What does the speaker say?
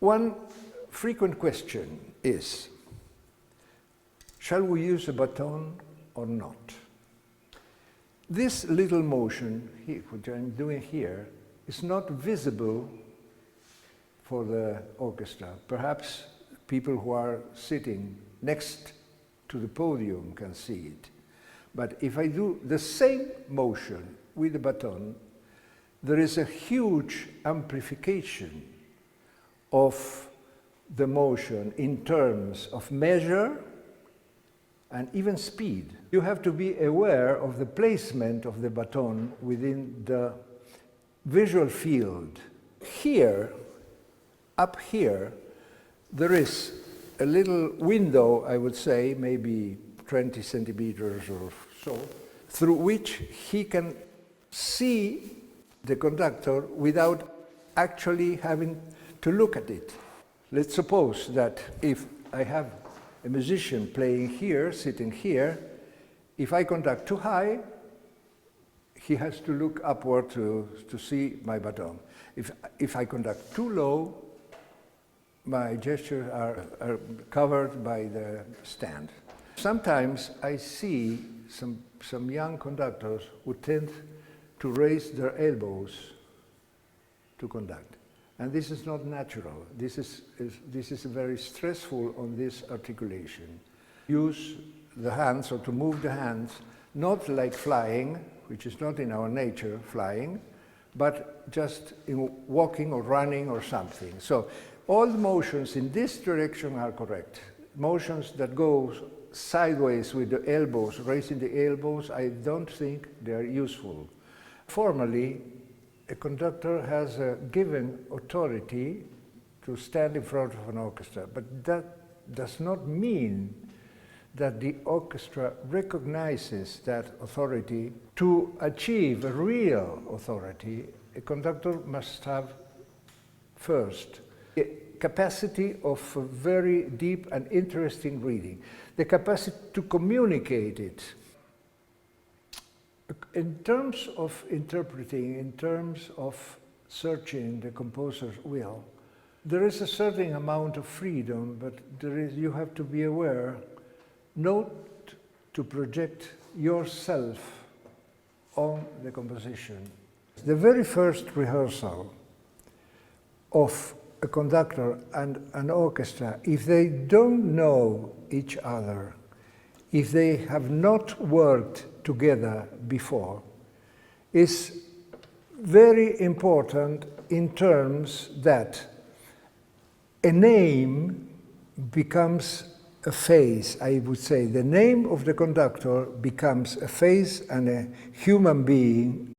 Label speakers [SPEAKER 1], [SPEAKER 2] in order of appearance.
[SPEAKER 1] One frequent question is, shall we use a baton or not? This little motion, here, which I'm doing here, is not visible for the orchestra. Perhaps people who are sitting next to the podium can see it. But if I do the same motion with the baton, there is a huge amplification of the motion in terms of measure and even speed. You have to be aware of the placement of the baton within the visual field. Here, up here, there is a little window, I would say, maybe 20 centimeters or so, through which he can see the conductor without actually having to look at it. Let's suppose that if I have a musician playing here, sitting here, if I conduct too high, he has to look upward to see my baton. If I conduct too low, my gestures are covered by the stand. Sometimes I see some young conductors who tend to raise their elbows to conduct. And this is not natural. This is very stressful on this articulation. Use the hands, or to move the hands, not like flying, which is not in our nature, flying, but just in walking or running or something. So all the motions in this direction are correct. Motions that go sideways with the elbows, raising the elbows, I don't think they are useful. Formally, a conductor has a given authority to stand in front of an orchestra, but that does not mean that the orchestra recognizes that authority. To achieve a real authority, a conductor must have first a capacity of a very deep and interesting reading, the capacity to communicate it. In terms of interpreting, in terms of searching the composer's will, there is a certain amount of freedom, but you have to be aware not to project yourself on the composition. The very first rehearsal of a conductor and an orchestra, if they don't know each other, if they have not worked together before, is very important in terms that a name becomes a face, I would say. The name of the conductor becomes a face and a human being